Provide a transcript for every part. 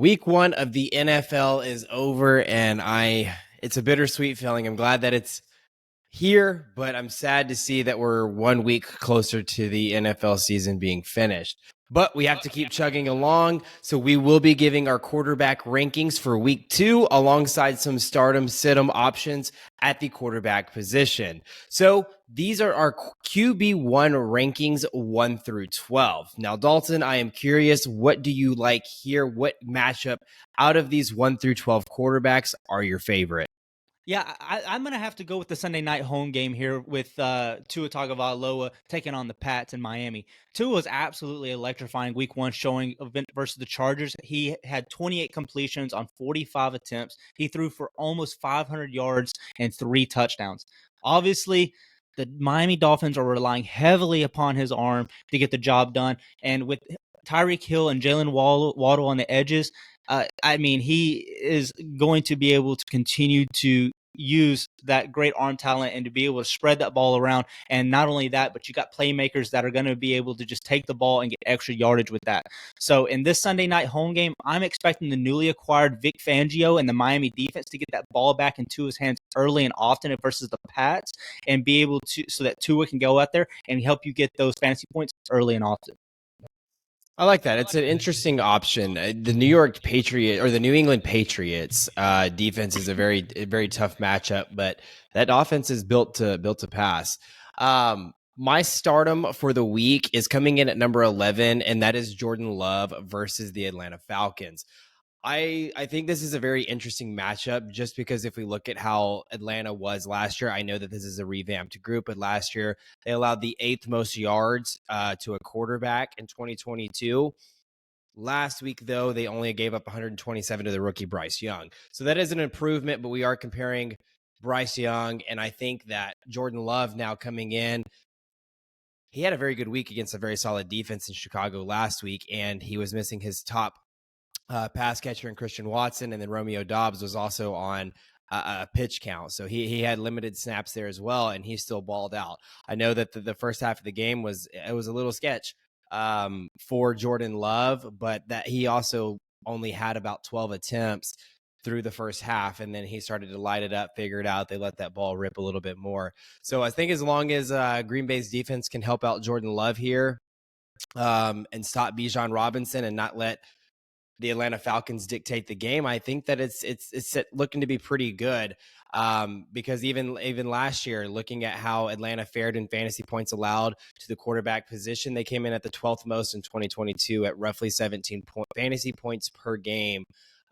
Week 1 of the NFL is over, and it's a bittersweet feeling. I'm glad that it's here, but I'm sad to see that we're 1 week closer to the NFL season being finished. But we have to keep chugging along, so we will be giving our quarterback rankings for week 2 alongside some stardom situm options at the quarterback position. So these are our QB1 rankings 1 through 12. Now, Dalton, I am curious, what do you like here? What matchup out of these 1 through 12 quarterbacks are your favorite? Yeah, I'm going to have to go with the Sunday night home game here with Tua Tagovailoa taking on the Pats in Miami. Tua was absolutely electrifying week 1 showing event versus the Chargers. He had 28 completions on 45 attempts. He threw for almost 500 yards and 3 touchdowns. Obviously, the Miami Dolphins are relying heavily upon his arm to get the job done. And with Tyreek Hill and Jalen Waddle on the edges, he is going to be able to continue to use that great arm talent and to be able to spread that ball around. And not only that, but you got playmakers that are going to be able to just take the ball and get extra yardage with that. So in this Sunday night home game, I'm expecting the newly acquired Vic Fangio and the Miami defense to get that ball back into his hands early and often versus the Pats and be able to, so that Tua can go out there and help you get those fantasy points early and often. I like that. It's an interesting option. The New England Patriots defense is a very tough matchup, but that offense is built to pass. My stardom for the week is coming in at number 11, and that is Jordan Love versus the Atlanta Falcons. I think this is a very interesting matchup just because if we look at how Atlanta was last year, I know that this is a revamped group, but last year they allowed the 8th most yards to a quarterback in 2022. Last week, though, they only gave up 127 to the rookie Bryce Young. So that is an improvement, but we are comparing Bryce Young, and I think that Jordan Love now coming in, he had a very good week against a very solid defense in Chicago last week, and he was missing his top pass catcher in Christian Watson, and then Romeo Doubs was also on a pitch count. So he had limited snaps there as well, and he still balled out. I know that the first half of the game was a little sketch for Jordan Love, but that he also only had about 12 attempts through the first half, and then he started to light it up, figured out they let that ball rip a little bit more. So I think as long as Green Bay's defense can help out Jordan Love here and stop Bijan Robinson and not let the Atlanta Falcons dictate the game, I think that it's looking to be pretty good. Because even last year, looking at how Atlanta fared in fantasy points allowed to the quarterback position, they came in at the 12th most in 2022 at roughly 17 fantasy points per game.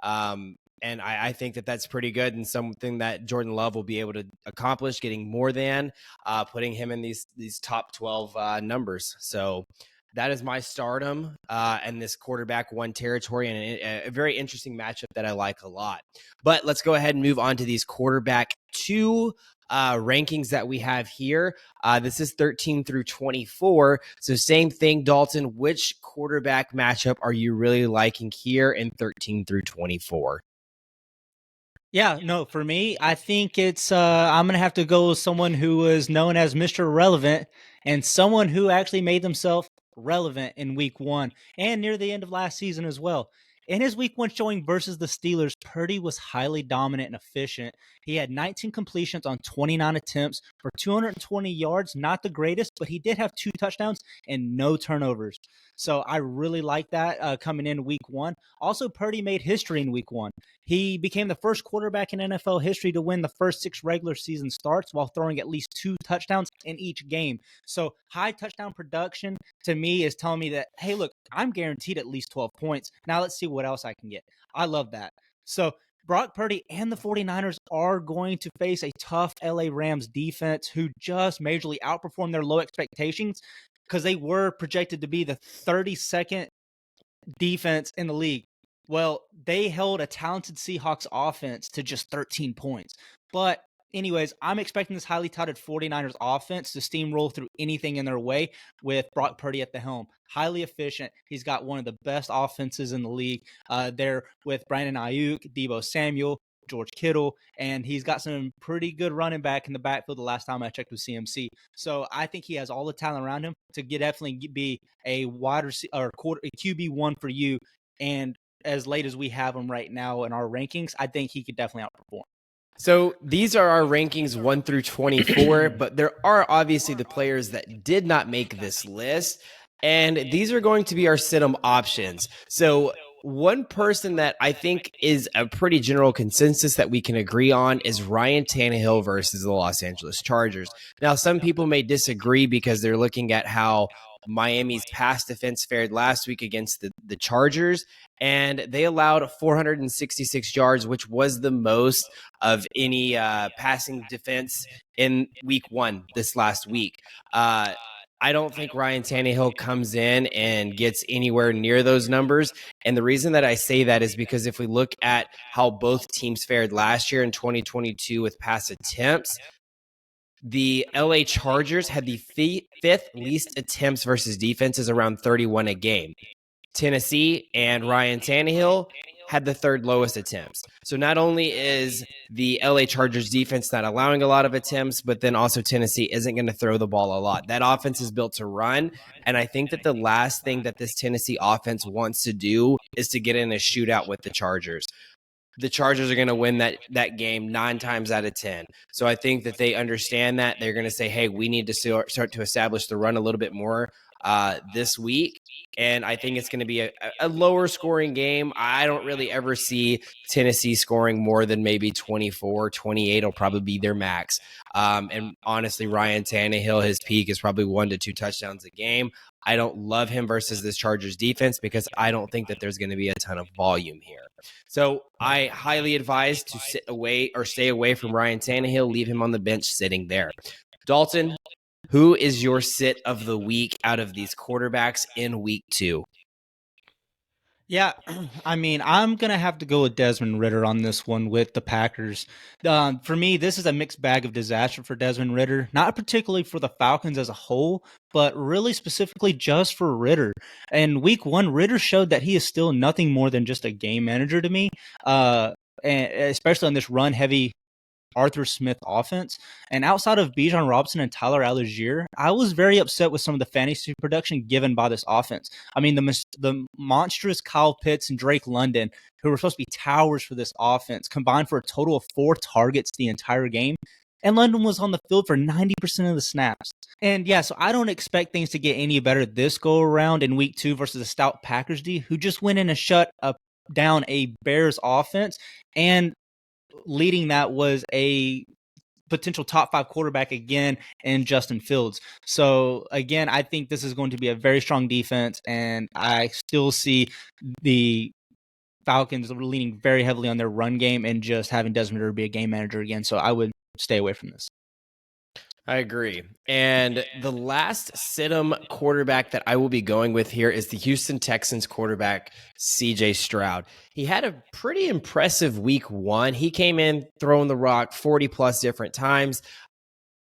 And I think that that's pretty good and something that Jordan Love will be able to accomplish, getting more than putting him in these top 12 numbers. So that is my stardom and this quarterback 1 territory, and a very interesting matchup that I like a lot. But let's go ahead and move on to these quarterback 2 rankings that we have here. This is 13 through 24. So same thing, Dalton. Which quarterback matchup are you really liking here in 13 through 24? Yeah, no, for me, I think it's I'm gonna have to go with someone who was known as Mr. Relevant and someone who actually made themselves relevant in week 1 and near the end of last season as well. In his week 1 showing versus the Steelers, Purdy was highly dominant and efficient. He had 19 completions on 29 attempts for 220 yards, not the greatest, but he did have 2 touchdowns and no turnovers. So I really like that coming in week 1. Also, Purdy made history in week 1. He became the first quarterback in NFL history to win the first 6 regular season starts while throwing at least 2 touchdowns in each game. So high touchdown production to me is telling me that, hey, look, I'm guaranteed at least 12 points. Now let's see what else I can get. I love that. So Brock Purdy and the 49ers are going to face a tough LA Rams defense who just majorly outperformed their low expectations because they were projected to be the 32nd defense in the league. Well, they held a talented Seahawks offense to just 13 points. But anyways, I'm expecting this highly touted 49ers offense to steamroll through anything in their way with Brock Purdy at the helm. Highly efficient. He's got one of the best offenses in the league there with Brandon Ayuk, Deebo Samuel, George Kittle, and he's got some pretty good running back in the backfield the last time I checked with CMC. So I think he has all the talent around him to definitely be a wide receiver or a QB1 for you. And as late as we have him right now in our rankings, I think he could definitely outperform. So these are our rankings 1 through 24, but there are obviously the players that did not make this list. And these are going to be our sit-em options. So one person that I think is a pretty general consensus that we can agree on is Ryan Tannehill versus the Los Angeles Chargers. Now, some people may disagree because they're looking at how Miami's pass defense fared last week against the Chargers, and they allowed 466 yards, which was the most of any passing defense in week one this last week. I don't think Ryan Tannehill comes in and gets anywhere near those numbers. And the reason that I say that is because if we look at how both teams fared last year in 2022 with pass attempts, the LA Chargers had the fifth least attempts versus defenses, around 31 a game. Tennessee and Ryan Tannehill had the third lowest attempts. So not only is the LA Chargers defense not allowing a lot of attempts, but then also Tennessee isn't going to throw the ball a lot. That offense is built to run. And I think that the last thing that this Tennessee offense wants to do is to get in a shootout with the Chargers. The Chargers are going to win that game 9 times out of 10. So I think that they understand that. They're going to say, hey, we need to start to establish the run a little bit more this week. And I think it's going to be a lower scoring game. I don't really ever see Tennessee scoring more than maybe 24, 28 will probably be their max. And honestly, Ryan Tannehill, his peak is probably 1 to 2 touchdowns a game. I don't love him versus this Chargers defense because I don't think that there's going to be a ton of volume here. So I highly advise to stay away from Ryan Tannehill, leave him on the bench sitting there. Dalton, who is your sit of the week out of these quarterbacks in week 2? Yeah, I mean, I'm going to have to go with Desmond Ridder on this one with the Packers. For me, this is a mixed bag of disaster for Desmond Ridder, not particularly for the Falcons as a whole, but really specifically just for Ridder. In week 1, Ridder showed that he is still nothing more than just a game manager to me, and especially on this run-heavy Arthur Smith offense. And outside of Bijan Robinson and Tyler Algier, I was very upset with some of the fantasy production given by this offense. I mean, the monstrous Kyle Pitts and Drake London, who were supposed to be towers for this offense, combined for a total of 4 targets the entire game. And London was on the field for 90% of the snaps. And yeah, so I don't expect things to get any better this go around in week 2 versus a stout Packers D, who just went in and shut down a Bears offense. And leading that was a potential top 5 quarterback again in Justin Fields. So again, I think this is going to be a very strong defense, and I still see the Falcons leaning very heavily on their run game and just having Desmond Ridder be a game manager again. So I would stay away from this. I agree. And the last sit-em quarterback that I will be going with here is the Houston Texans quarterback, CJ Stroud. He had a pretty impressive week 1. He came in throwing the rock 40-plus different times,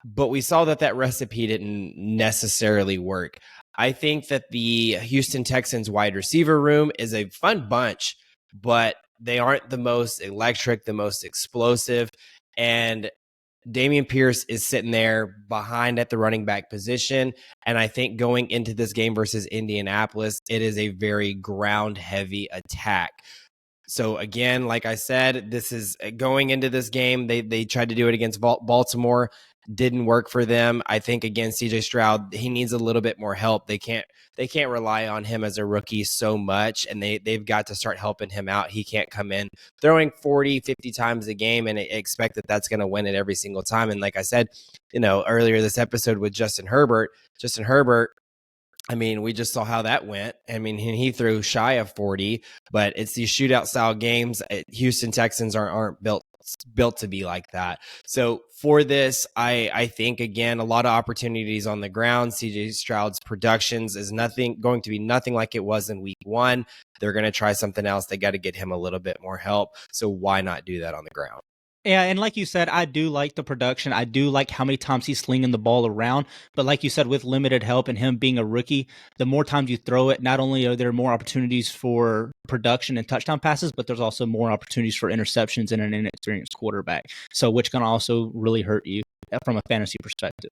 but we saw that recipe didn't necessarily work. I think that the Houston Texans wide receiver room is a fun bunch, but they aren't the most electric, the most explosive, and Dameon Pierce is sitting there behind at the running back position. And I think going into this game versus Indianapolis, it is a very ground heavy attack. So again, like I said, this is going into this game. They tried to do it against Baltimore. Didn't work for them. I think again, CJ Stroud, he needs a little bit more help. They can't rely on him as a rookie so much, and they've got to start helping him out. He can't come in throwing 40, 50 times a game and expect that that's going to win it every single time. And like I said, earlier this episode with Justin Herbert, I mean, we just saw how that went. I mean, he threw shy of 40, but it's these shootout style games. Houston Texans aren't built to be like that. So for this, I think, again, a lot of opportunities on the ground. CJ Stroud's productions is going to be nothing like it was in week 1. They're going to try something else. They got to get him a little bit more help. So why not do that on the ground? Yeah, and like you said, I do like the production. I do like how many times he's slinging the ball around. But like you said, with limited help and him being a rookie, the more times you throw it, not only are there more opportunities for production and touchdown passes, but there's also more opportunities for interceptions in an inexperienced quarterback. So which can also really hurt you from a fantasy perspective.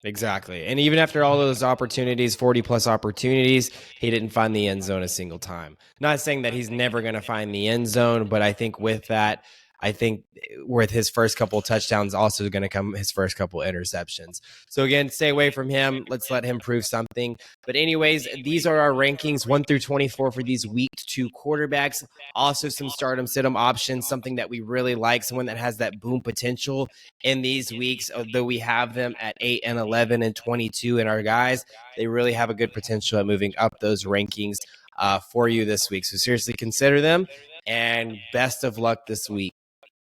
Exactly. And even after all those opportunities, 40 plus opportunities, he didn't find the end zone a single time. Not saying that he's never going to find the end zone, but I think with that, I think with his first couple touchdowns also going to come his first couple interceptions. So again, stay away from him. Let's let him prove something. But anyways, these are our rankings 1 through 24 for these week 2 quarterbacks. Also some stardom sit-em options, something that we really like, someone that has that boom potential in these weeks, although we have them at 8 and 11 and 22 in our guys, they really have a good potential at moving up those rankings for you this week. So seriously consider them, and best of luck this week.